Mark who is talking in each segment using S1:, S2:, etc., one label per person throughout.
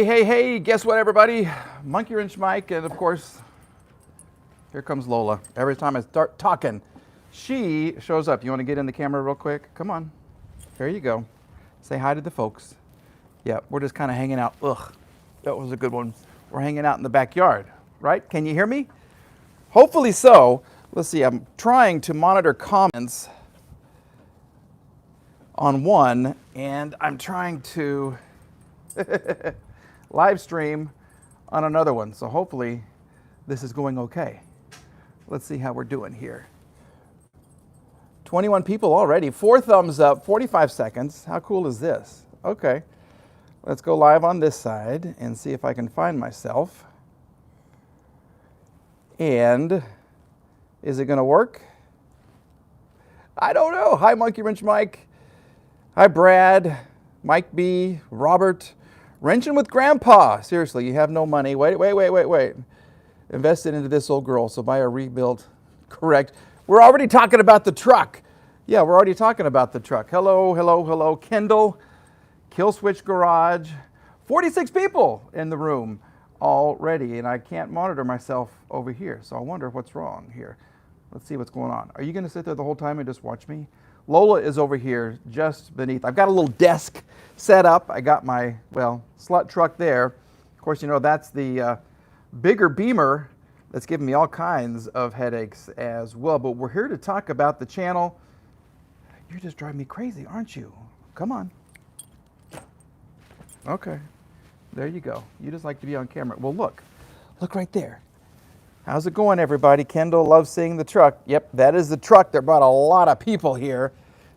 S1: Hey, guess what, everybody? Monkey Wrench Mike, and of course, here comes Lola. Every time I start talking, she shows up. You want to get in the camera real quick? Come on. There you go. Say hi to the folks. Yeah, we're just kind of hanging out. Ugh, that was a good one. We're hanging out in the backyard, right? Can you hear me? Hopefully so. Let's see, I'm trying to monitor comments on one, and I'm trying to live stream on another one. So hopefully this is going okay. Let's see how we're doing here. 21 people already. 4 thumbs up, 45 seconds. How cool is this? Okay. Let's go live on this side and see if I can find myself. And is it going to work? I don't know. Hi, Monkey Wrench Mike. Hi, Brad, Mike B, Robert. Wrenching with Grandpa. Seriously, you have no money. Wait. Invested into this old girl, so buy a rebuild. Correct. We're already talking about the truck. Yeah, we're already talking about the truck. Hello. Kendall, Kill Switch Garage. 46 people in the room already, and I can't monitor myself over here, so I wonder what's wrong here. Let's see what's going on. Are you going to sit there the whole time and just watch me? Lola is over here just beneath. I've got a little desk set up. I got my, slut truck there. Of course, you know, that's the bigger Beamer that's giving me all kinds of headaches as well. But we're here to talk about the channel. You're just driving me crazy, aren't you? Come on. Okay. There you go. You just like to be on camera. Well, look right there. How's it going, everybody? Kendall loves seeing the truck. Yep, that is the truck that brought a lot of people here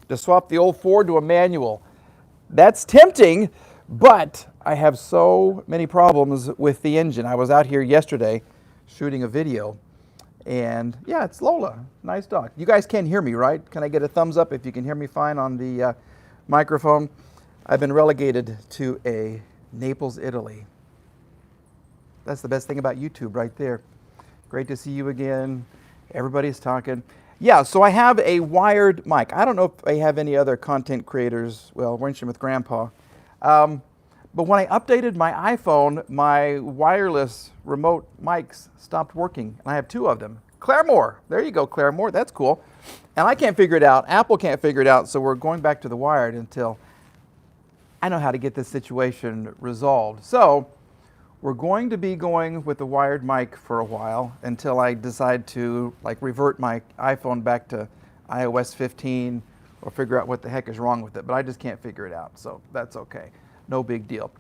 S1: to swap the old Ford to a manual. That's tempting, but I have so many problems with the engine. I was out here yesterday shooting a video, and yeah, it's Lola. Nice dog. You guys can hear me, right? Can I get a thumbs up if you can hear me fine on the microphone? I've been relegated to a Naples, Italy. That's the best thing about YouTube right there. Great to see you again. Everybody's talking. Yeah, so I have a wired mic. I don't know if I have any other content creators, wrenching with Grandpa. But when I updated my iPhone, my wireless remote mics stopped working. And I have 2 of them. Claremore. There you go, Claremore. That's cool. And I can't figure it out. Apple can't figure it out, so we're going back to the wired until I know how to get this situation resolved. So we're going to be going with the wired mic for a while until I decide to revert my iPhone back to iOS 15 or figure out what the heck is wrong with it. But I just can't figure it out, so that's okay. No big deal.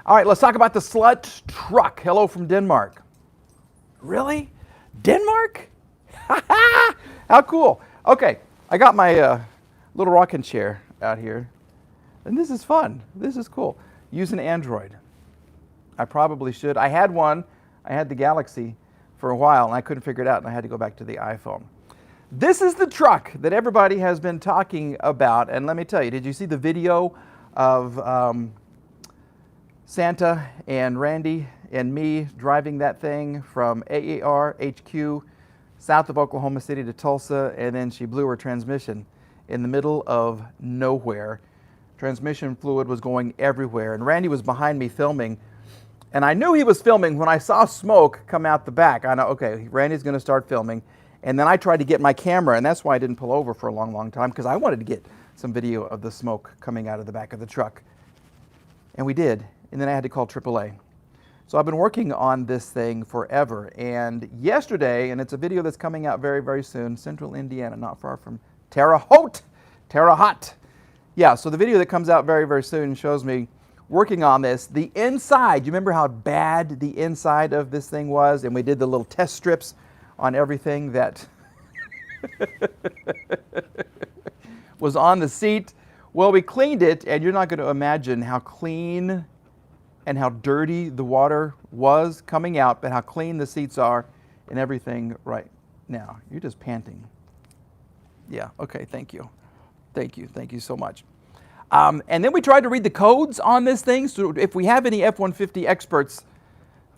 S1: All right, let's talk about the slut truck. Hello from Denmark. Really? Denmark? How cool. Okay, I got my little rocking chair out here. And this is fun. This is cool. Using Android. I probably should. I had one. I had the Galaxy for a while, and I couldn't figure it out, and I had to go back to the iPhone. This is the truck that everybody has been talking about, and let me tell you, did you see the video of Santa and Randy and me driving that thing from AAR HQ south of Oklahoma City to Tulsa, and then she blew her transmission in the middle of nowhere. Transmission fluid was going everywhere, and Randy was behind me filming. And I knew he was filming when I saw smoke come out the back. I know, okay, Randy's going to start filming. And then I tried to get my camera, and that's why I didn't pull over for a long time, because I wanted to get some video of the smoke coming out of the back of the truck. And we did. And then I had to call AAA. So I've been working on this thing forever. And yesterday, and it's a video that's coming out very soon, Central Indiana, not far from Terre Haute. Yeah, so the video that comes out very soon shows me working on this. The inside, you remember how bad the inside of this thing was? And we did the little test strips on everything that was on the seat. Well, we cleaned it, and you're not going to imagine how clean and how dirty the water was coming out, but how clean the seats are and everything right now. You're just panting. Yeah, okay, thank you. Thank you so much. And then we tried to read the codes on this thing. So if we have any F-150 experts,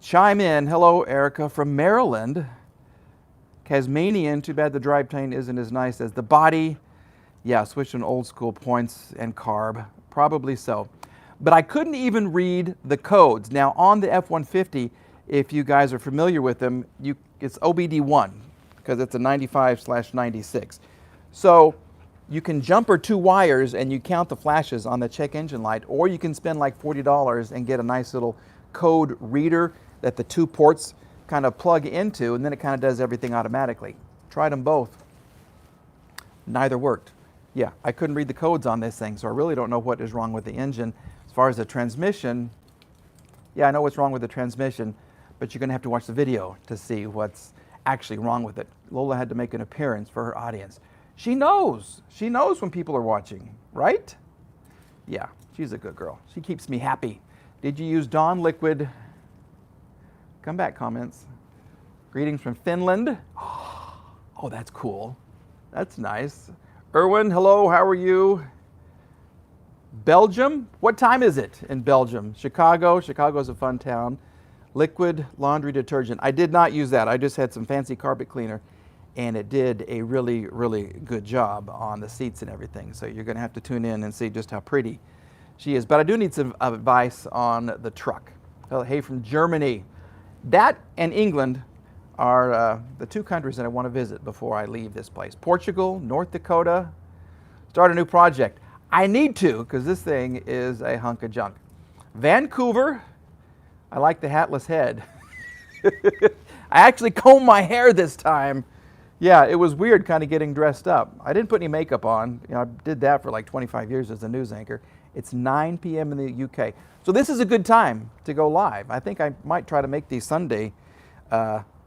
S1: chime in. Hello, Erica from Maryland. Tasmanian, too bad the drivetrain isn't as nice as the body. Yeah, switching old school points and carb. Probably so. but I couldn't even read the codes. Now on the F-150, if you guys are familiar with them, it's OBD1 because it's a 95/96. So you can jumper 2 wires and you count the flashes on the check engine light, or you can spend like $40 and get a nice little code reader that the 2 ports kind of plug into, and then it kind of does everything automatically. Tried them both. Neither worked. Yeah, I couldn't read the codes on this thing, so I really don't know what is wrong with the engine. As far as the transmission, yeah, I know what's wrong with the transmission, but you're going to have to watch the video to see what's actually wrong with it. Lola had to make an appearance for her audience. She knows. She knows when people are watching, right? Yeah, she's a good girl. She keeps me happy. Did you use Dawn liquid? Come back, comments. Greetings from Finland. Oh, that's cool. That's nice. Erwin, hello, how are you? Belgium? What time is it in Belgium? Chicago. Chicago's a fun town. Liquid laundry detergent. I did not use that. I just had some fancy carpet cleaner, and it did a really, really good job on the seats and everything. So you're going to have to tune in and see just how pretty she is. But I do need some advice on the truck. Hey, from Germany. That and England are the 2 countries that I want to visit before I leave this place. Portugal, North Dakota. Start a new project. I need to, because this thing is a hunk of junk. Vancouver. I like the hatless head. I actually combed my hair this time. Yeah, it was weird kind of getting dressed up. I didn't put any makeup on. You know, I did that for like 25 years as a news anchor. It's 9 p.m. in the UK. So this is a good time to go live. I think I might try to make these Sunday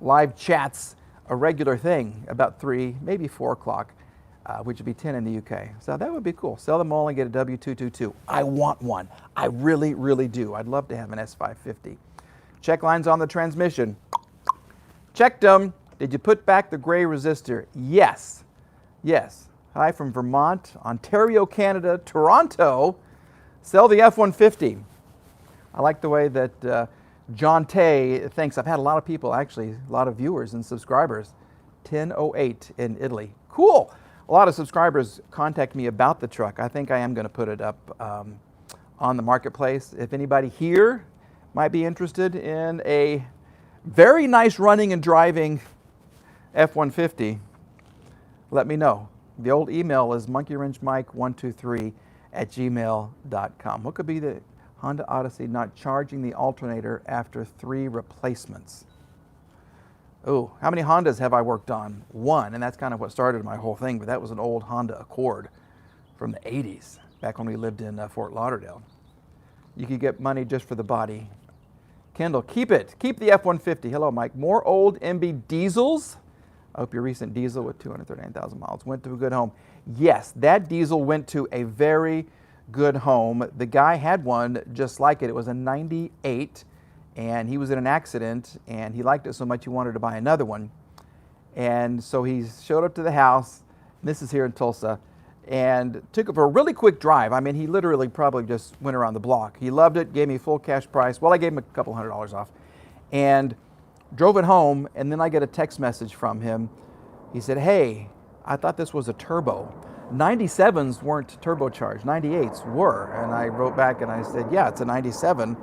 S1: live chats a regular thing about 3, maybe 4 o'clock, which would be 10 in the UK. So that would be cool. Sell them all and get a W222. I want one. I really, really do. I'd love to have an S550. Check lines on the transmission. Checked them. Did you put back the gray resistor? Yes. Yes. Hi from Vermont, Ontario, Canada, Toronto. Sell the F-150. I like the way that John Tay thinks. I've had a lot of people, actually, a lot of viewers and subscribers. 1008 in Italy. Cool. A lot of subscribers contact me about the truck. I think I am going to put it up on the marketplace. If anybody here might be interested in a very nice running and driving F-150, let me know. The old email is monkeywrenchmike123@gmail.com. What could be the Honda Odyssey not charging the alternator after 3 replacements? Oh, how many Hondas have I worked on? 1, and that's kind of what started my whole thing, but that was an old Honda Accord from the 80s, back when we lived in Fort Lauderdale. You could get money just for the body. Kendall, keep it. Keep the F-150. Hello, Mike. More old MB diesels? I hope your recent diesel with 239,000 miles went to a good home. Yes, that diesel went to a very good home. The guy had one just like it. It was a 98, and he was in an accident, and he liked it so much he wanted to buy another one. And so he showed up to the house, and this is here in Tulsa, and took it for a really quick drive. I mean, he literally probably just went around the block. He loved it, gave me full cash price. Well, I gave him a couple $100 off, and drove it home, and then I get a text message from him. He said, hey, I thought this was a turbo. 97s weren't turbocharged, 98s were. And I wrote back and I said, yeah, it's a 97.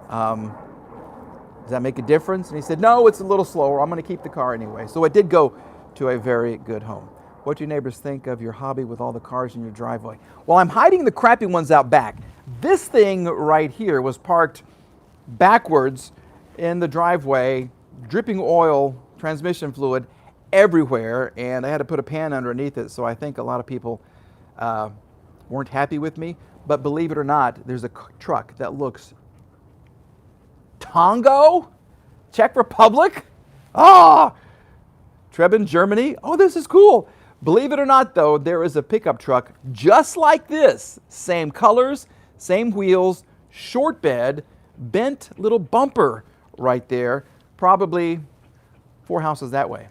S1: Does that make a difference? And he said, no, it's a little slower. I'm going to keep the car anyway. So it did go to a very good home. What do your neighbors think of your hobby with all the cars in your driveway? Well, I'm hiding the crappy ones out back. This thing right here was parked backwards in the driveway, dripping oil, transmission fluid everywhere, and I had to put a pan underneath it, so I think a lot of people weren't happy with me. But believe it or not, there's a truck that looks Tongo? Czech Republic? Treben, Germany? Oh, this is cool. Believe it or not, though, there is a pickup truck just like this. Same colors, same wheels, short bed, bent little bumper right there, probably 4 houses that way.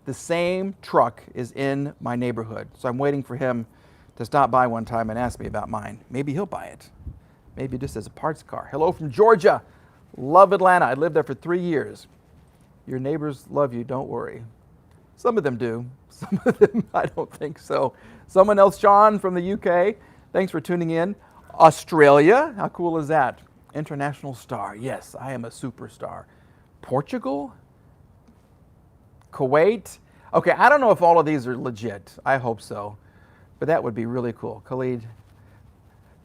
S1: The same truck is in my neighborhood, so I'm waiting for him to stop by one time and ask me about mine. Maybe he'll buy it. Maybe just as a parts car. Hello from Georgia. Love Atlanta. I lived there for 3 years. Your neighbors love you, don't worry. Some of them do. Some of them, I don't think so. Someone else, Sean from the UK. Thanks for tuning in. Australia, how cool is that? International star, yes, I am a superstar. Portugal? Kuwait? Okay, I don't know if all of these are legit. I hope so. But that would be really cool. Khalid,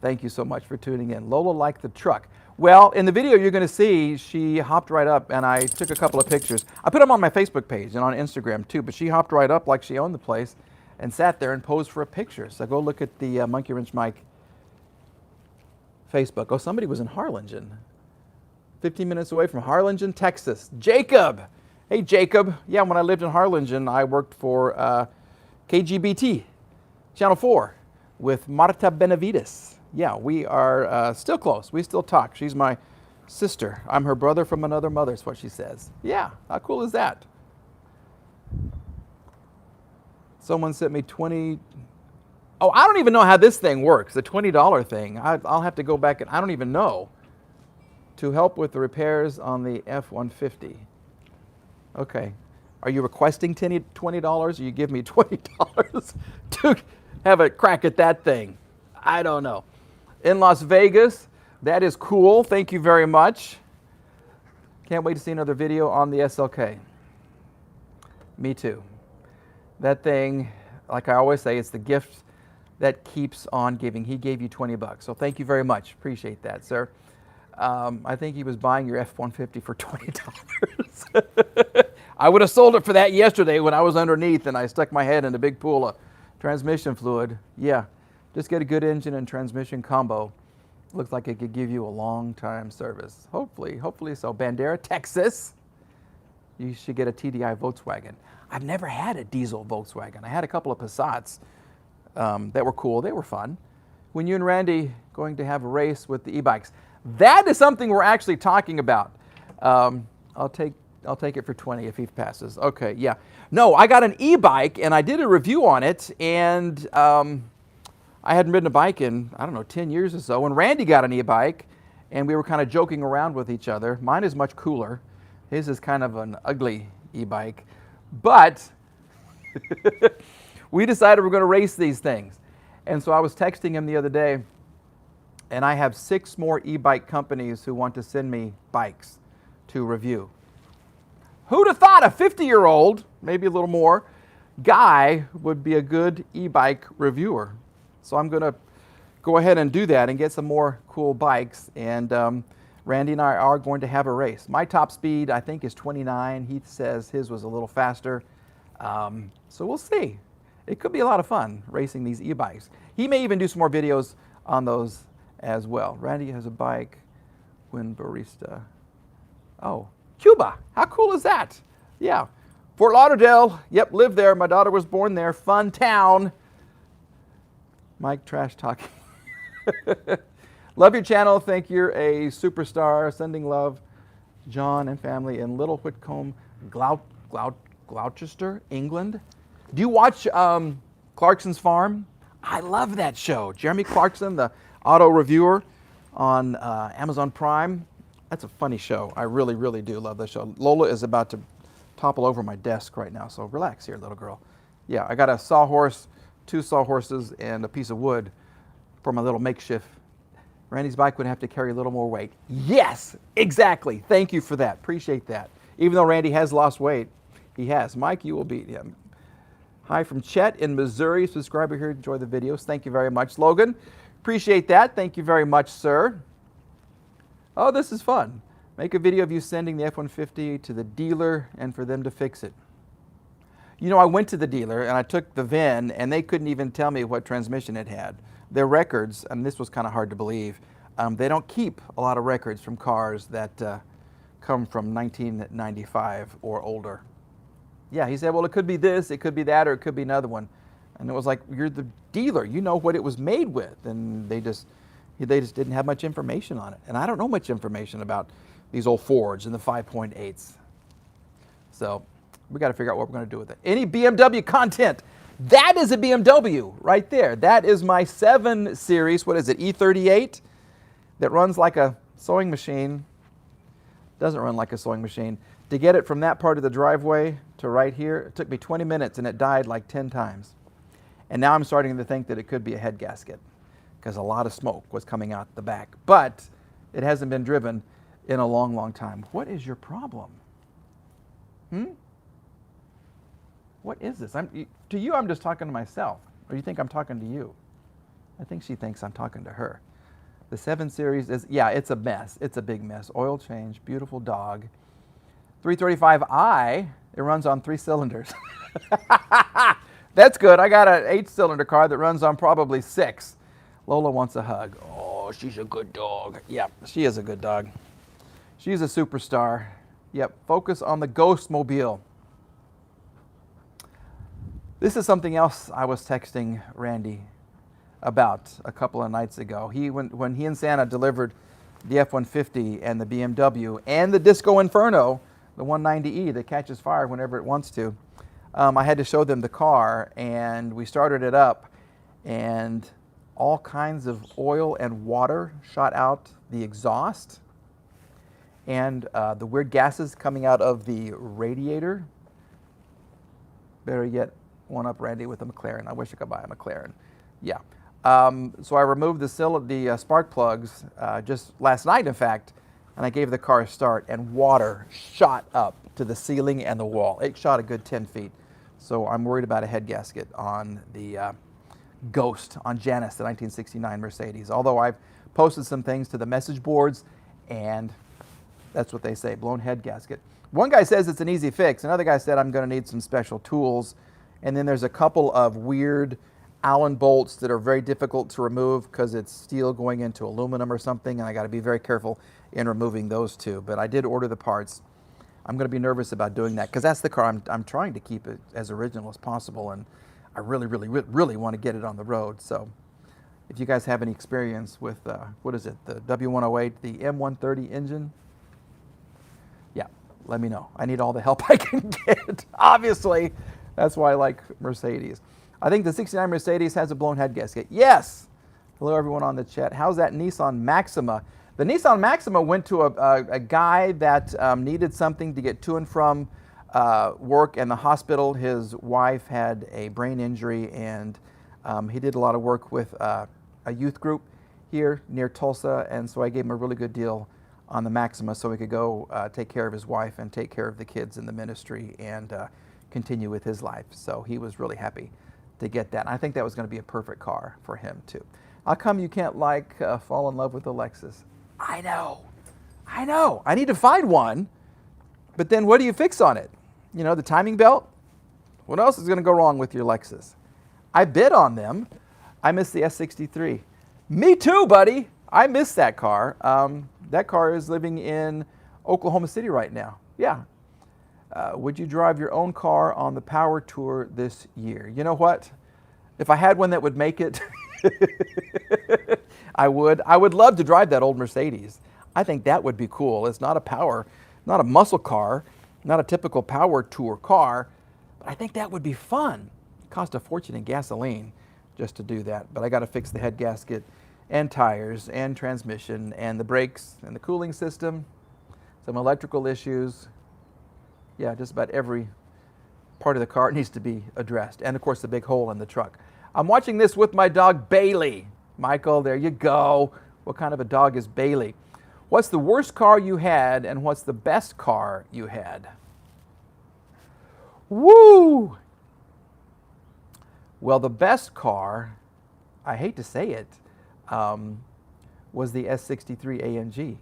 S1: thank you so much for tuning in. Lola liked the truck. Well, in the video you're going to see, she hopped right up and I took a couple of pictures. I put them on my Facebook page and on Instagram too, but she hopped right up like she owned the place and sat there and posed for a picture. So go look at the Monkey Wrench Mike Facebook. Oh, somebody was in Harlingen. 15 minutes away from Harlingen, Texas. Jacob! Hey, Jacob. Yeah, when I lived in Harlingen, I worked for KGBT, Channel 4, with Marta Benavides. Yeah, we are still close. We still talk. She's my sister. I'm her brother from another mother, is what she says. Yeah, how cool is that? Someone sent me 20... Oh, I don't even know how this thing works, the $20 thing. I'll have to go back and I don't even know. To help with the repairs on the F-150. Okay. Are you requesting $20 or you give me $20 to have a crack at that thing? I don't know. In Las Vegas, that is cool. Thank you very much. Can't wait to see another video on the SLK. Me too. That thing, like I always say, it's the gift that keeps on giving. He gave you 20 bucks. So thank you very much. Appreciate that, sir. I think he was buying your F-150 for $20. I would have sold it for that yesterday when I was underneath and I stuck my head in a big pool of transmission fluid. Yeah, just get a good engine and transmission combo. Looks like it could give you a long time service. Hopefully so. Bandera, Texas. You should get a TDI Volkswagen. I've never had a diesel Volkswagen. I had a couple of Passats that were cool. They were fun. When you and Randy going to have a race with the e-bikes? That is something we're actually talking about. I'll take it for 20 if he passes. Okay, yeah. No, I got an e-bike and I did a review on it, and I hadn't ridden a bike in, I don't know, 10 years or so. And Randy got an e-bike and we were kind of joking around with each other. Mine is much cooler. His is kind of an ugly e-bike. But we decided we're going to race these things. And so I was texting him the other day, and I have 6 more e-bike companies who want to send me bikes to review. Who'd have thought a 50-year-old, maybe a little more, guy would be a good e-bike reviewer? So I'm going to go ahead and do that and get some more cool bikes. And Randy and I are going to have a race. My top speed, I think, is 29. Heath says his was a little faster. So we'll see. It could be a lot of fun racing these e-bikes. He may even do some more videos on those as well. Randy has a bike when barista. Oh, Cuba. How cool is that? Yeah. Fort Lauderdale. Yep, lived there. My daughter was born there. Fun town. Mike trash talking. Love your channel. Think you're a superstar. Sending love, John and family in Little Whitcomb, Gloucester, England. Do you watch Clarkson's Farm? I love that show. Jeremy Clarkson, the auto reviewer on Amazon Prime. That's a funny show. I really, really do love that show. Lola is about to topple over my desk right now, so relax here, little girl. Yeah, I got a sawhorse, 2 sawhorses, and a piece of wood for my little makeshift. Randy's bike would have to carry a little more weight. Yes, exactly. Thank you for that. Appreciate that. Even though Randy has lost weight, he has. Mike, you will beat him. Hi from Chet in Missouri. Subscriber here. Enjoy the videos. Thank you very much, Logan. Appreciate that. Thank you very much, sir. Oh, this is fun. Make a video of you sending the F-150 to the dealer and for them to fix it. You know, I went to the dealer and I took the VIN and they couldn't even tell me what transmission it had. Their records, and this was kind of hard to believe, they don't keep a lot of records from cars that come from 1995 or older. Yeah, he said, well, it could be this, it could be that, or it could be another one. And it was like, you're the dealer, you know what it was made with. And they just didn't have much information on it. And I don't know much information about these old Fords and the 5.8s. So we got to figure out what we're going to do with it. Any BMW content? That is a BMW right there. That is my 7 Series, what is it, E38? That runs like a sewing machine. Doesn't run like a sewing machine. To get it from that part of the driveway to right here, it took me 20 minutes and it died like 10 times. And now I'm starting to think that it could be a head gasket. because a lot of smoke was coming out the back. But it hasn't been driven in a long, long time. What is your problem? What is this? To you, I'm just talking to myself. Or you think I'm talking to you? I think she thinks I'm talking to her. The 7 Series is, yeah, it's a mess. It's a big mess. Oil change, beautiful dog. 335i, it runs on 3 cylinders. That's good. I got an 8-cylinder car that runs on probably 6. Lola wants a hug. Oh, she's a good dog. Yeah, she is a good dog. She's a superstar. Yep, focus on the Ghost Mobile. This is something else I was texting Randy about a couple of nights ago. When he and Santa delivered the F-150 and the BMW and the Disco Inferno, the 190E that catches fire whenever it wants to, I had to show them the car, and we started it up, and all kinds of oil and water shot out the exhaust, and the weird gases coming out of the radiator. Better yet, one up Randy with a McLaren. I wish I could buy a McLaren. Yeah. So I removed the spark plugs just last night, in fact, and I gave the car a start, and water shot up to the ceiling and the wall. It shot a good 10 feet. So I'm worried about a head gasket on the Ghost, on Janice, the 1969 Mercedes. Although I've posted some things to the message boards, and that's what they say, blown head gasket. One guy says it's an easy fix. Another guy said I'm going to need some special tools. And then there's a couple of weird Allen bolts that are very difficult to remove because it's steel going into aluminum or something, and I got to be very careful in removing those two. But I did order the parts. I'm going to be nervous about doing that because that's the car I'm trying to keep it as original as possible, and I really, really, really want to get it on the road. So if you guys have any experience with, what is it, the W108, the M130 engine, yeah, let me know. I need all the help I can get, obviously. That's why I like Mercedes. I think the 69 Mercedes has a blown head gasket. Yes! Hello, everyone on the chat. How's that Nissan Maxima? The Nissan Maxima went to a guy that needed something to get to and from work and the hospital. His wife had a brain injury, and he did a lot of work with a youth group here near Tulsa, and so I gave him a really good deal on the Maxima so he could go take care of his wife and take care of the kids in the ministry and continue with his life. So he was really happy to get that. And I think that was going to be a perfect car for him too. How come you can't fall in love with a Lexus? I know. I need to find one, but then what do you fix on it? You know, the timing belt? What else is going to go wrong with your Lexus? I bid on them. I miss the S63. Me too, buddy. I miss that car. That car is living in Oklahoma City right now. Yeah. Would you drive your own car on the Power Tour this year? You know what? If I had one that would make it, I would. I would love to drive that old Mercedes. I think that would be cool. It's not a muscle car, not a typical Power Tour car, but I think that would be fun. It cost a fortune in gasoline just to do that, but I got to fix the head gasket and tires and transmission and the brakes and the cooling system, some electrical issues. Yeah, just about every part of the car needs to be addressed. And of course, the big hole in the truck. I'm watching this with my dog, Bailey. Michael, there you go. What kind of a dog is Bailey? What's the worst car you had, and what's the best car you had? Woo! Well, the best car, I hate to say it, was the S63 AMG.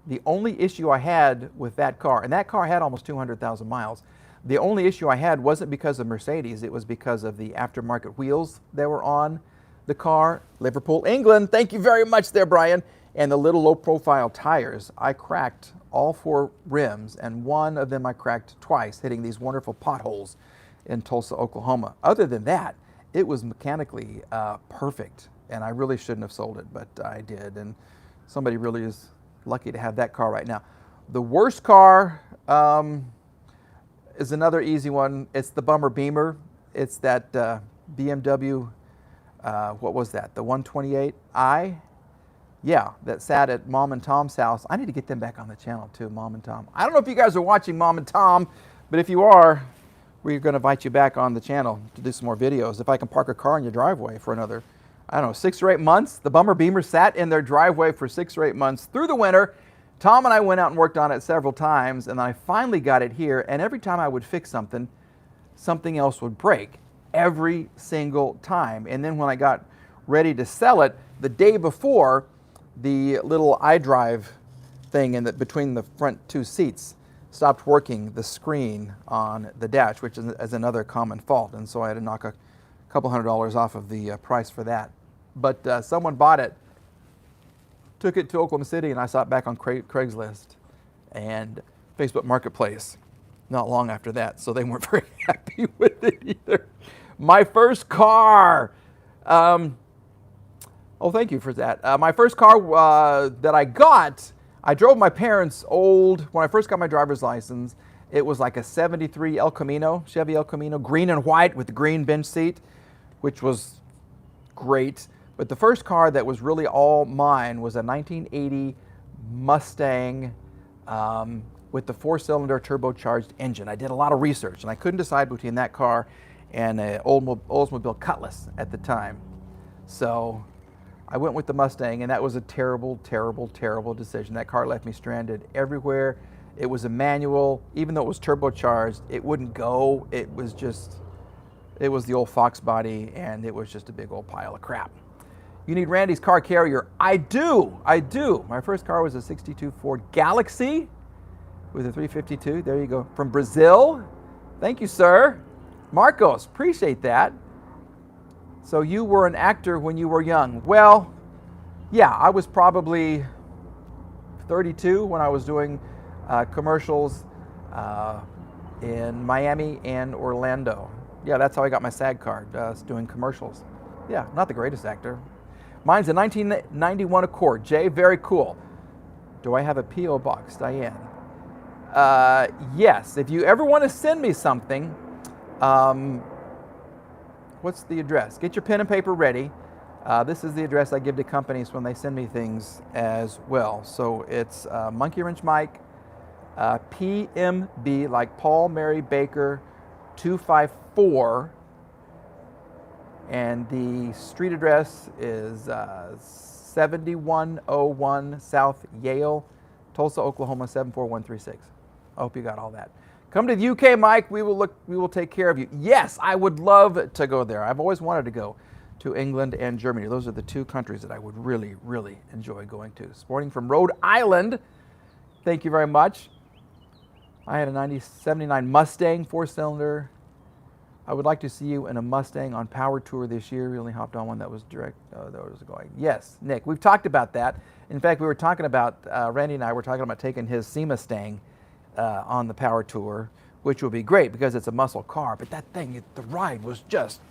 S1: The only issue I had with that car, and that car had almost 200,000 miles, the only issue I had wasn't because of Mercedes, it was because of the aftermarket wheels that were on the car. Liverpool, England, thank you very much there, Brian. And the little low-profile tires. I cracked all 4 rims, and one of them I cracked twice, hitting these wonderful potholes in Tulsa, Oklahoma. Other than that, it was mechanically perfect, and I really shouldn't have sold it, but I did, and somebody really is lucky to have that car right now. The worst car is another easy one. It's the bummer Beamer. It's that BMW, what was that, the 128i? Yeah, that sat at Mom and Tom's house. I need to get them back on the channel too, Mom and Tom. I don't know if you guys are watching Mom and Tom, but if you are, we're going to invite you back on the channel to do some more videos. If I can park a car in your driveway for another I don't know, 6 or 8 months. The Bummer Beamer sat in their driveway for 6 or 8 months through the winter. Tom and I went out and worked on it several times, and I finally got it here. And every time I would fix something, something else would break. Every single time. And then when I got ready to sell it, the day before, the little iDrive thing between the front 2 seats stopped working, the screen on the dash, which is another common fault. And so I had to knock a couple $100 off of the price for that. But someone bought it, took it to Oklahoma City, and I saw it back on Craigslist and Facebook Marketplace not long after that. So they weren't very happy with it either. My first car. Oh, thank you for that. My first car that I got, I drove my parents' old, when I first got my driver's license, it was like a 73 El Camino, Chevy El Camino, green and white with the green bench seat, which was great. But the first car that was really all mine was a 1980 Mustang with the 4-cylinder turbocharged engine. I did a lot of research, and I couldn't decide between that car and an Oldsmobile Cutlass at the time. So I went with the Mustang, and that was a terrible, terrible, terrible decision. That car left me stranded everywhere. It was a manual. Even though it was turbocharged, it wouldn't go. It was the old Fox body, and it was just a big old pile of crap. You need Randy's car carrier. I do. My first car was a 62 Ford Galaxy with a 352. There you go. From Brazil. Thank you, sir. Marcos, appreciate that. So you were an actor when you were young. Well, yeah, I was probably 32 when I was doing commercials in Miami and Orlando. Yeah, that's how I got my SAG card, doing commercials. Yeah, not the greatest actor. Mine's a 1991 Accord. Jay, very cool. Do I have a P.O. box, Diane? Yes, if you ever want to send me something, what's the address? Get your pen and paper ready. This is the address I give to companies when they send me things as well. So it's Monkey Wrench Mike, PMB, like Paul Mary Baker, 254. And the street address is 7101 South Yale, Tulsa, Oklahoma, 74136. I hope you got all that. Come to the UK, Mike. We will take care of you. Yes, I would love to go there. I've always wanted to go to England and Germany. Those are the 2 countries that I would really, really enjoy going to. Sporting from Rhode Island. Thank you very much. I had a 79 Mustang 4-cylinder. I would like to see you in a Mustang on Power Tour this year. We only hopped on one that was direct. That was going. Yes, Nick, we've talked about that. In fact, we were talking about, Randy and I were talking about taking his Sea Mustang on the Power Tour, which would be great because it's a muscle car. But that thing, the ride was just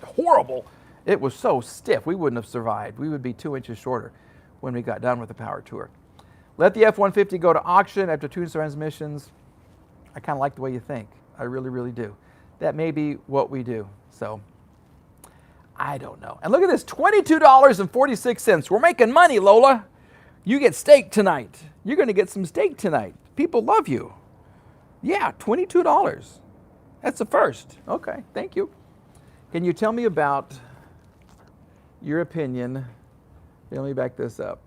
S1: horrible. It was so stiff, we wouldn't have survived. We would be 2 inches shorter when we got done with the Power Tour. Let the F-150 go to auction after 2 transmissions. I kind of like the way you think. I really, really do. That may be what we do. So, I don't know. And look at this, $22.46. We're making money, Lola. You get steak tonight. You're going to get some steak tonight. People love you. Yeah, $22. That's the first. Okay, thank you. Can you tell me about your opinion, let me back this up,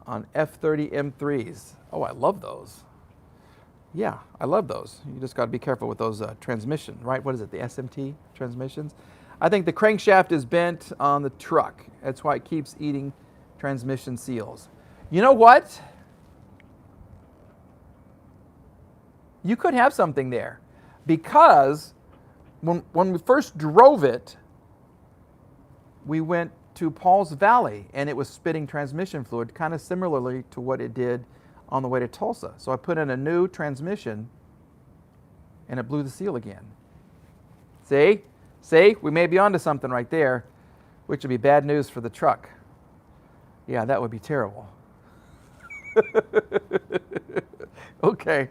S1: on F30 M3s? Oh, I love those. Yeah, I love those. You just got to be careful with those transmission, right? What is it, the SMT transmissions? I think the crankshaft is bent on the truck. That's why it keeps eating transmission seals. You know what? You could have something there, because when we first drove it, we went to Paul's Valley and it was spitting transmission fluid, kind of similarly to what it did on the way to Tulsa. So I put in a new transmission and it blew the seal again. See? See? We may be onto something right there, which would be bad news for the truck. Yeah, that would be terrible. Okay.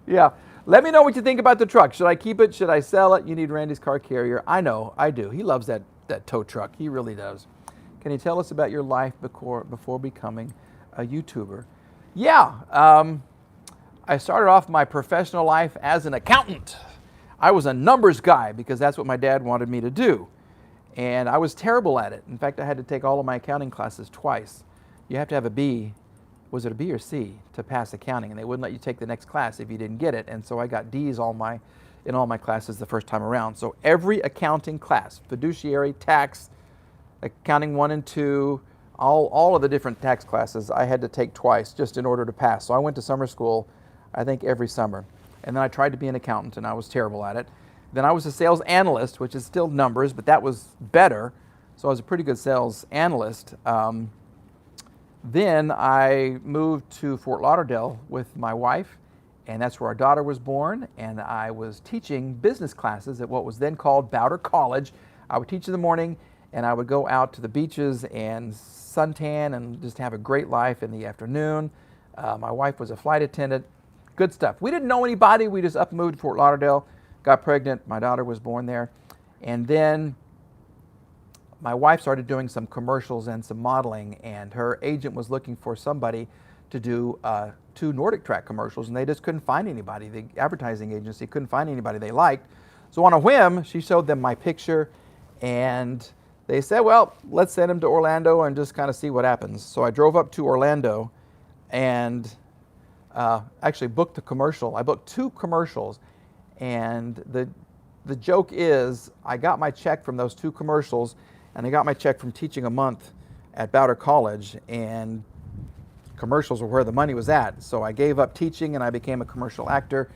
S1: Yeah. Let me know what you think about the truck. Should I keep it? Should I sell it? You need Randy's car carrier. I know. I do. He loves that tow truck. He really does. Can you tell us about your life before becoming a YouTuber? Yeah. I started off my professional life as an accountant. I was a numbers guy because that's what my dad wanted me to do. And I was terrible at it. In fact, I had to take all of my accounting classes twice. You have to have a B, was it a B or C, to pass accounting, and they wouldn't let you take the next class if you didn't get it. And so I got D's in all my classes the first time around. So every accounting class, fiduciary, tax, accounting 1 and 2, all of the different tax classes I had to take twice just in order to pass. So I went to summer school, I think every summer. And then I tried to be an accountant, and I was terrible at it. Then I was a sales analyst, which is still numbers, but that was better. So I was a pretty good sales analyst. Then I moved to Fort Lauderdale with my wife, and that's where our daughter was born. And I was teaching business classes at what was then called Bowder College. I would teach in the morning, and I would go out to the beaches and suntan and just have a great life in the afternoon. My wife was a flight attendant. Good stuff. We didn't know anybody. We just up moved to Fort Lauderdale, got pregnant. My daughter was born there. And then my wife started doing some commercials and some modeling, and her agent was looking for somebody to do 2 Nordic Track commercials, and they just couldn't find anybody. The advertising agency couldn't find anybody they liked. So on a whim, she showed them my picture, and they said, well, let's send him to Orlando and just kind of see what happens. So I drove up to Orlando and actually booked the commercial. I booked 2 commercials, and the joke is I got my check from those 2 commercials, and I got my check from teaching a month at Bowder College, and commercials were where the money was at. So I gave up teaching and I became a commercial actor.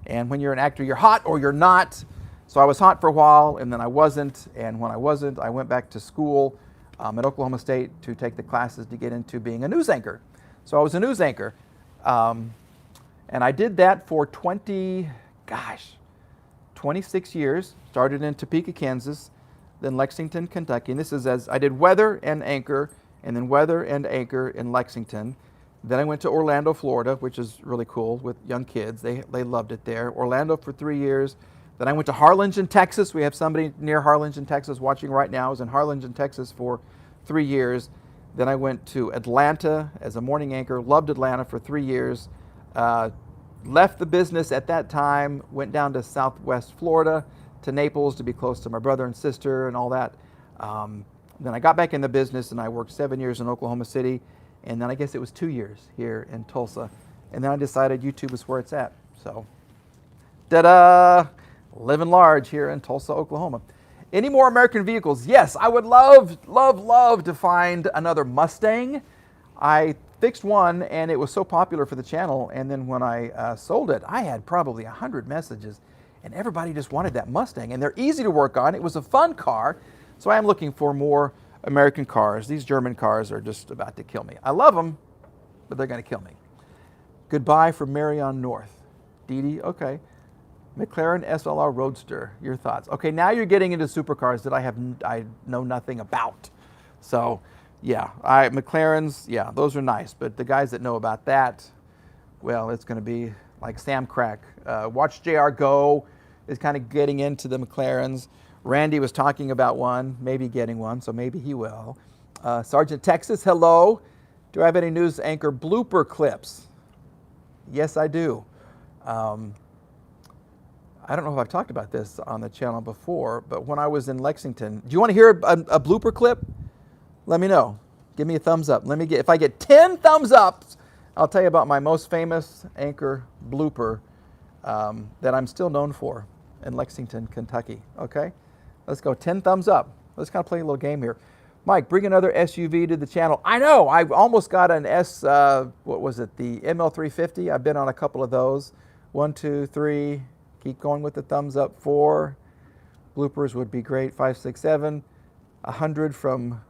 S1: And when you're an actor, you're hot or you're not. So I was hot for a while, and then I wasn't. And when I wasn't, I went back to school at Oklahoma State to take the classes to get into being a news anchor. So I was a news anchor. And I did that for 26 years. Started in Topeka, Kansas, then Lexington, Kentucky. And this is as I did weather and anchor, and then weather and anchor in Lexington. Then I went to Orlando, Florida, which is really cool with young kids. They loved it there. Orlando for 3 years. Then I went to Harlingen, Texas. We have somebody near Harlingen, Texas watching right now. I was in Harlingen, Texas for 3 years. Then I went to Atlanta as a morning anchor. Loved Atlanta for 3 years. Left the business at that time. Went down to Southwest Florida, to Naples to be close to my brother and sister and all that. Then I got back in the business, and I worked 7 years in Oklahoma City. And then I guess it was 2 years here in Tulsa. And then I decided YouTube is where it's at. So, ta-da! Living large here in Tulsa, Oklahoma. Any more American vehicles? Yes, I would love to find another Mustang. I fixed one, and it was so popular for the channel. And then when I sold it, I had probably 100 messages, and everybody just wanted that Mustang. And they're easy to work on. It was a fun car. So I am looking for more American cars. These German cars are just about to kill me. I love them, but they're going to kill me. Goodbye from Marion North. Dee Dee, okay. McLaren SLR Roadster, your thoughts? Okay, now you're getting into supercars that I know nothing about. So, yeah, McLarens, yeah, those are nice. But the guys that know about that, well, it's going to be like Sam Crack. Watch JR Go is kind of getting into the McLarens. Randy was talking about one, maybe getting one, so maybe he will. Sergeant Texas, hello. Do I have any news anchor blooper clips? Yes, I do. I don't know if I've talked about this on the channel before, but when I was in Lexington, do you want to hear a blooper clip? Let me know. Give me a thumbs up. If I get 10 thumbs up, I'll tell you about my most famous anchor blooper that I'm still known for in Lexington, Kentucky. Okay? Let's go. 10 thumbs up. Let's kind of play a little game here. Mike, bring another SUV to the channel. I know. I almost got an what was it? The ML350. I've been on a couple of those. 1, 2, 3. Keep going with the thumbs up. 4. Bloopers would be great. 5, 6, 7. 100 from...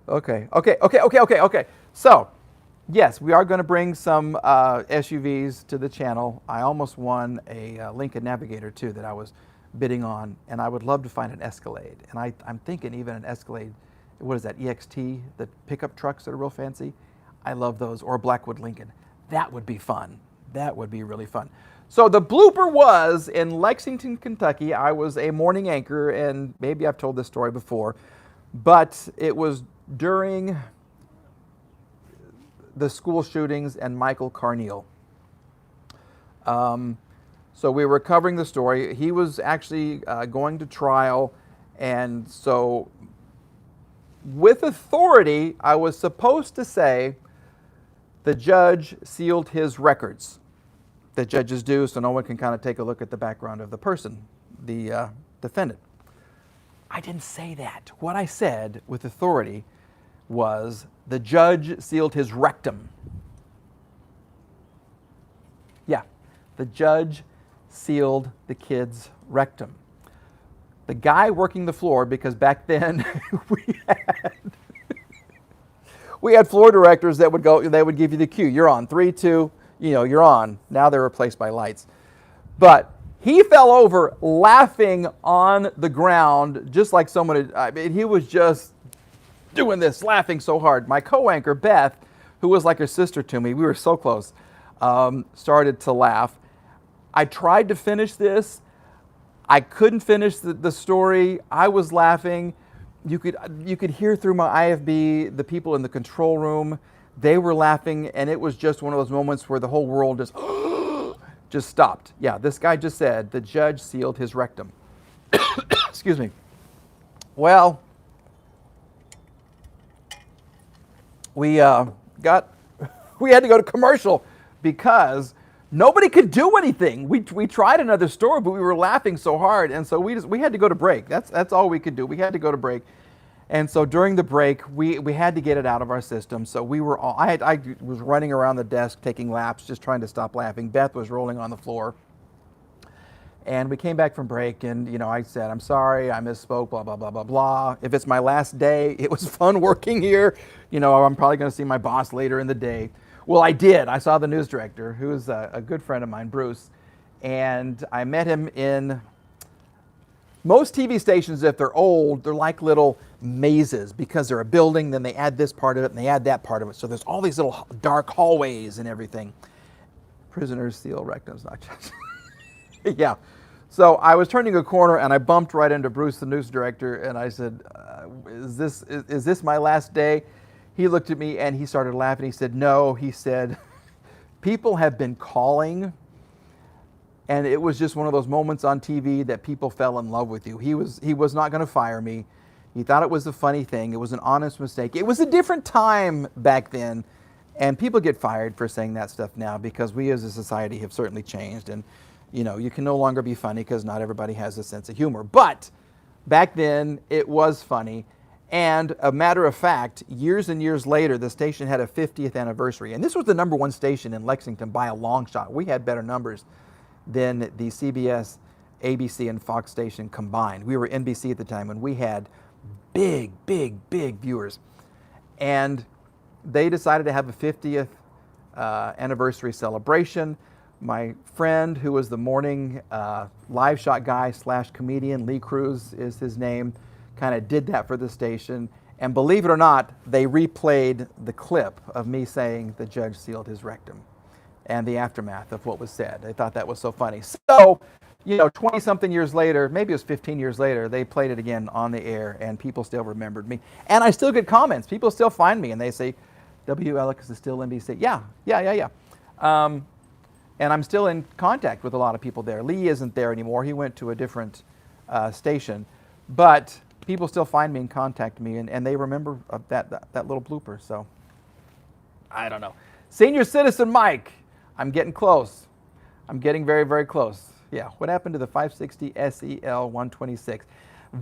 S1: Okay. So, yes, we are going to bring some SUVs to the channel. I almost won a Lincoln Navigator, too, that I was bidding on, and I would love to find an Escalade. And I'm thinking even an Escalade, what is that, EXT, the pickup trucks that are real fancy? I love those, or a Blackwood Lincoln. That would be fun. That would be really fun. So the blooper was in Lexington, Kentucky. I was a morning anchor, and maybe I've told this story before, but it was during the school shootings and Michael Carneal. So we were covering the story. He was actually going to trial, And so with authority, I was supposed to say the judge sealed his records. The judges do, so no one can kind of take a look at the background of the person, the defendant. I didn't say that. What I said with authority was the judge sealed his rectum. Yeah, the judge sealed the kid's rectum. The guy working the floor, because back then we had floor directors that would go, they would give you the cue. You're on, 3, 2, you're on. Now they're replaced by lights. But he fell over laughing on the ground, just like someone he was just doing this, laughing so hard. My co-anchor, Beth, who was like her sister to me, we were so close, started to laugh. I tried to finish this. I couldn't finish the story. I was laughing. You could hear through my IFB the people in the control room. They were laughing, and it was just one of those moments where the whole world just stopped. Yeah, this guy just said the judge sealed his rectum. Excuse me. Well, we had to go to commercial because nobody could do anything. We tried another story, but we were laughing so hard, and so we had to go to break. That's all we could do. We had to go to break, and so during the break, we had to get it out of our system. So we were all I was running around the desk taking laps, just trying to stop laughing. Beth was rolling on the floor, and we came back from break, and I said, "I'm sorry, I misspoke. Blah blah blah blah blah. If it's my last day, it was fun working here. I'm probably going to see my boss later in the day." Well, I did. I saw the news director, who's a good friend of mine, Bruce, and I met him in most TV stations. If they're old, they're like little mazes because they're a building, then they add this part of it and they add that part of it. So there's all these little dark hallways and everything. Prisoners seal rectums, not just. Yeah. So I was turning a corner and I bumped right into Bruce, the news director, and I said, is this my last day? He looked at me and he started laughing. He said, "No," he said, "people have been calling, and it was just one of those moments on TV that people fell in love with you." He was not going to fire me. He thought it was a funny thing. It was an honest mistake. It was a different time back then, and people get fired for saying that stuff now because we as a society have certainly changed, and you can no longer be funny because not everybody has a sense of humor. But back then, it was funny. And a matter of fact, years and years later, the station had a 50th anniversary. And this was the #1 station in Lexington by a long shot. We had better numbers than the CBS, ABC, and Fox station combined. We were NBC at the time, and we had big viewers. And they decided to have a 50th anniversary celebration. My friend, who was the morning live shot guy / comedian, Lee Cruz is his name, kind of did that for the station. And believe it or not, they replayed the clip of me saying the judge sealed his rectum and the aftermath of what was said. They thought that was so funny. So, 20-something years later, maybe it was 15 years later, they played it again on the air, and people still remembered me. And I still get comments. People still find me, and they say, "W. Alex is still NBC." Yeah. And I'm still in contact with a lot of people there. Lee isn't there anymore. He went to a different station. But people still find me and contact me, and they remember that little blooper. So, I don't know. Senior citizen Mike, I'm getting close. I'm getting very, very close. Yeah, what happened to the 560 SEL 126?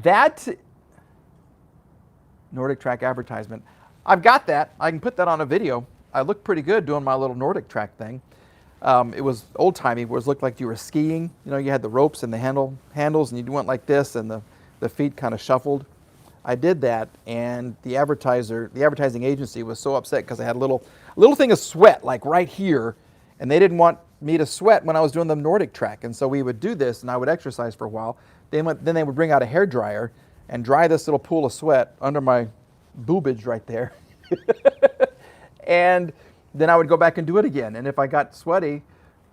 S1: That Nordic Track advertisement, I've got that. I can put that on a video. I looked pretty good doing my little Nordic Track thing. It was old-timey, where it looked like you were skiing. You had the ropes and the handles, and you went like this, and the feet kind of shuffled. I did that, and the advertising agency was so upset because I had a little thing of sweat like right here, and they didn't want me to sweat when I was doing the Nordic Track. And so we would do this, and I would exercise for a while. Then they would bring out a hairdryer and dry this little pool of sweat under my boobage right there. And then I would go back and do it again. And if I got sweaty,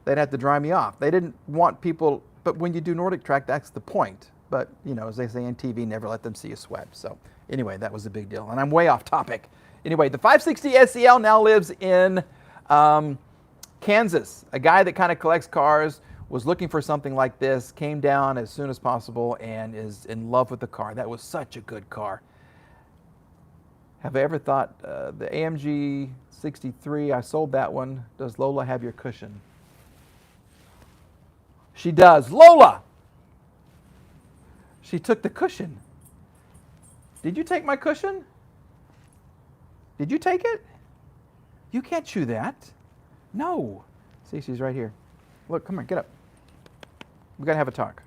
S1: they'd have to dry me off. They didn't want people, but when you do Nordic Track, that's the point. But, as they say on TV, never let them see you sweat. So anyway, that was a big deal. And I'm way off topic. Anyway, the 560 SEL now lives in Kansas. A guy that kind of collects cars was looking for something like this, came down as soon as possible, and is in love with the car. That was such a good car. Have I ever thought, the AMG 63, I sold that one. Does Lola have your cushion? She does. Lola! She took the cushion. Did you take my cushion? Did you take it? You can't chew that. No. See, she's right here. Look, come on, get up. We gotta have a talk.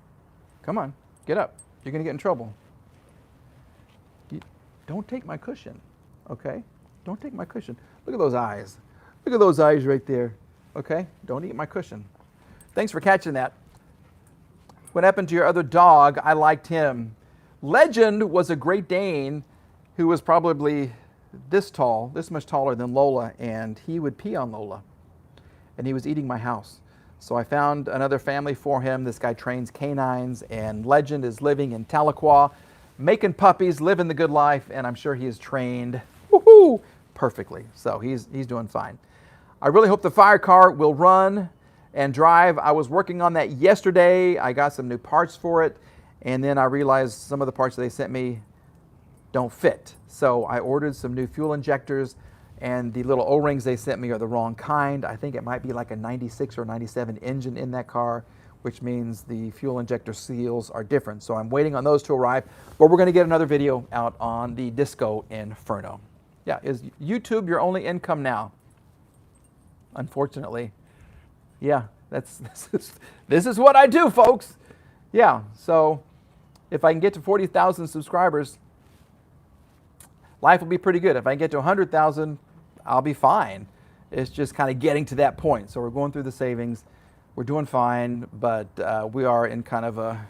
S1: Come on, get up. You're gonna get in trouble. Don't take my cushion, okay? Don't take my cushion. Look at those eyes. Look at those eyes right there, okay? Don't eat my cushion. Thanks for catching that. What happened to your other dog? I liked him. Legend was a Great Dane who was probably this tall, this much taller than Lola, and he would pee on Lola. And he was eating my house. So I found another family for him. This guy trains canines, and Legend is living in Tahlequah, making puppies, living the good life, and I'm sure he is trained perfectly. So he's doing fine. I really hope the fire car will run and drive. I was working on that yesterday. I got some new parts for it, and then I realized some of the parts that they sent me don't fit. So I ordered some new fuel injectors, and the little O-rings they sent me are the wrong kind. I think it might be like a 96 or 97 engine in that car, which means the fuel injector seals are different. So I'm waiting on those to arrive, but we're gonna get another video out on the Disco Inferno. Yeah, is YouTube your only income now? Unfortunately. Yeah, this is what I do, folks. Yeah, so if I can get to 40,000 subscribers, life will be pretty good. If I can get to 100,000, I'll be fine. It's just kind of getting to that point. So we're going through the savings. We're doing fine, but we are in kind of a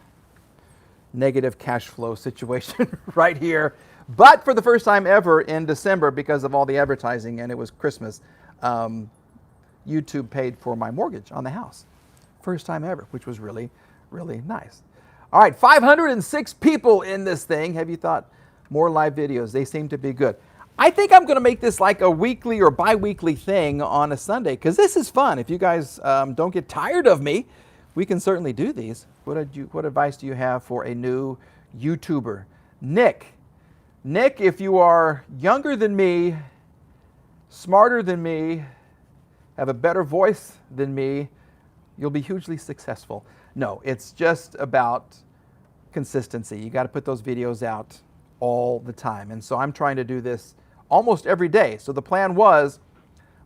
S1: negative cash flow situation right here. But for the first time ever in December, because of all the advertising and it was Christmas, YouTube paid for my mortgage on the house. First time ever, which was really, really nice. All right, 506 people in this thing. Have you thought more live videos? They seem to be good. I think I'm going to make this like a weekly or bi-weekly thing on a Sunday, because this is fun. If you guys don't get tired of me, we can certainly do these. What advice do you have for a new YouTuber? Nick, if you are younger than me, smarter than me, have a better voice than me, you'll be hugely successful. No, it's just about consistency. You got to put those videos out all the time. And so I'm trying to do this almost every day. So the plan was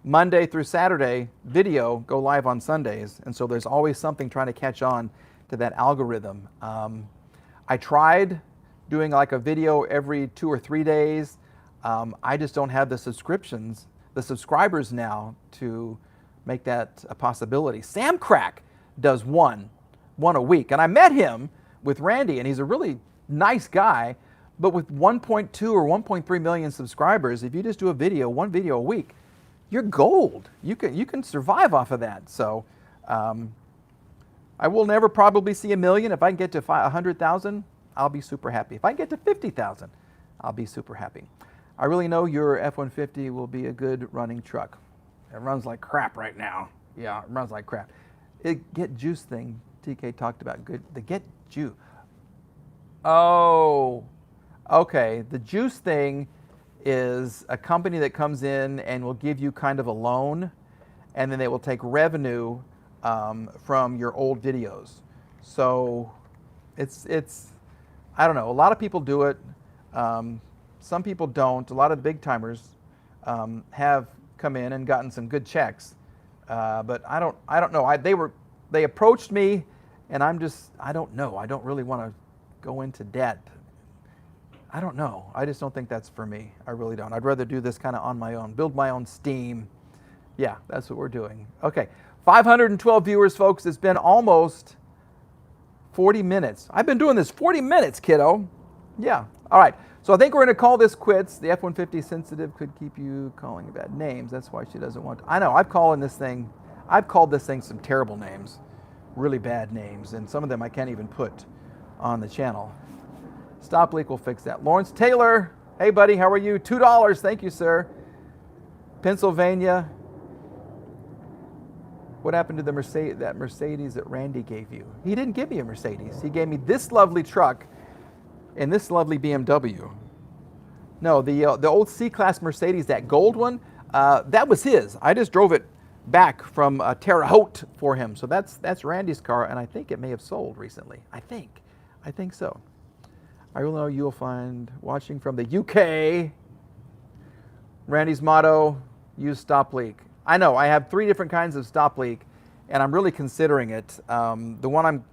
S1: Monday through Saturday video, go live on Sundays. And so there's always something trying to catch on to that algorithm. I tried doing like a video every 2 or 3 days. I just don't have the subscribers now to make that a possibility. Sam Crack does one a week. And I met him with Randy, and he's a really nice guy. But with 1.2 or 1.3 million subscribers, if you just do one video a week, you're gold. You can survive off of that. So I will never probably see 1 million. If I can get to 100,000, I'll be super happy. If I can get to 50,000, I'll be super happy. I really know your F-150 will be a good running truck. It runs like crap right now. Yeah, it runs like crap. Get juice thing TK talked about. Good. The get juice. Oh. Okay, the juice thing is a company that comes in and will give you kind of a loan, and then they will take revenue from your old videos. So it's I don't know. A lot of people do it. Some people don't. A lot of the big timers have come in and gotten some good checks, but I don't know. They approached me, and I don't know. I don't really want to go into debt. I don't know. I just don't think that's for me. I really don't. I'd rather do this kind of on my own, build my own steam. Yeah, that's what we're doing. Okay, 512 viewers, folks. It's been almost 40 minutes. I've been doing this 40 minutes, kiddo. Yeah, all right. So I think we're going to call this quits. The F-150 sensitive could keep you calling bad names. That's why she doesn't want to. I know, I've called this thing some terrible names, really bad names, and some of them I can't even put on the channel. Stop leak will fix that. Lawrence Taylor, hey buddy, how are you? $2, thank you, sir. Pennsylvania. what happened to the Mercedes that Randy gave you? He didn't give me a Mercedes. He gave me this lovely truck and this lovely BMW. No, the old C-Class Mercedes, that gold one, that was his. I just drove it back from Terre Haute for him. So that's Randy's car, and I think it may have sold recently. I think so. I really know you'll find watching from the UK. Randy's motto, use stop leak. I know, I have 3 different kinds of stop leak, and I'm really considering it. The one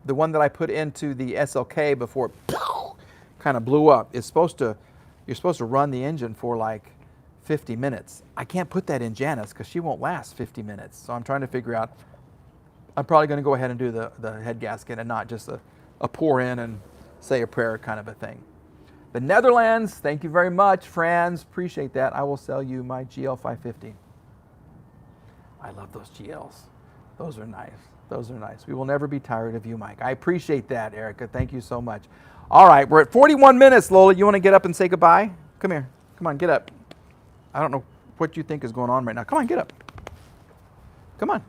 S1: that I put into the SLK before it kind of blew up is you're supposed to run the engine for like 50 minutes. I can't put that in Janice because she won't last 50 minutes. So I'm trying to figure out, I'm probably going to go ahead and do the head gasket and not just a pour in and say a prayer kind of a thing. The Netherlands, thank you very much, Franz. Appreciate that. I will sell you my GL 550. I love those GLs. Those are nice. Those are nice. We will never be tired of you, Mike. I appreciate that, Erica. Thank you so much. All right, we're at 41 minutes, Lola. You want to get up and say goodbye? Come here. Come on, get up. I don't know what you think is going on right now. Come on, get up. Come on.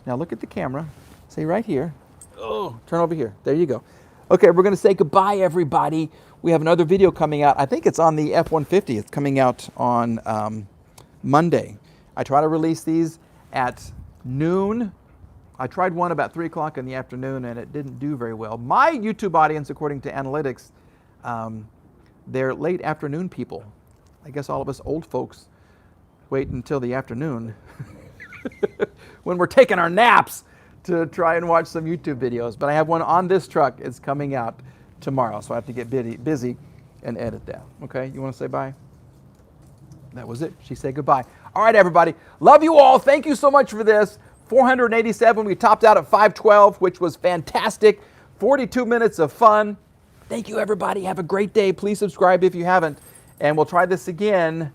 S1: Now look at the camera. Say right here. Oh, turn over here. There you go. Okay, we're going to say goodbye, everybody. We have another video coming out. I think it's on the F-150. It's coming out on Monday. I try to release these at noon. I tried one about 3 o'clock in the afternoon, and it didn't do very well. My YouTube audience, according to analytics, they're late afternoon people. I guess all of us old folks wait until the afternoon when we're taking our naps to try and watch some YouTube videos. But I have one on this truck. It's coming out tomorrow, so I have to get busy and edit that. Okay, you want to say bye? That was it. She said goodbye. All right, everybody. Love you all. Thank you so much for this. 487. We topped out at 512, which was fantastic. 42 minutes of fun. Thank you, everybody. Have a great day. Please subscribe if you haven't. And we'll try this again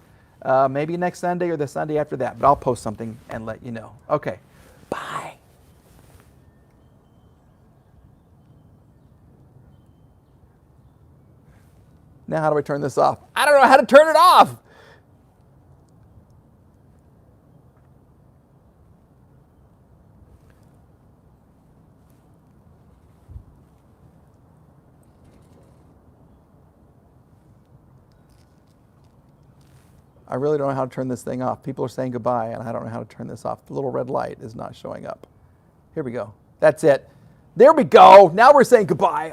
S1: maybe next Sunday or the Sunday after that. But I'll post something and let you know. Okay. Bye. Now how do I turn this off? I don't know how to turn it off. I really don't know how to turn this thing off. People are saying goodbye, and I don't know how to turn this off. The little red light is not showing up. Here we go. That's it. There we go. Now we're saying goodbye.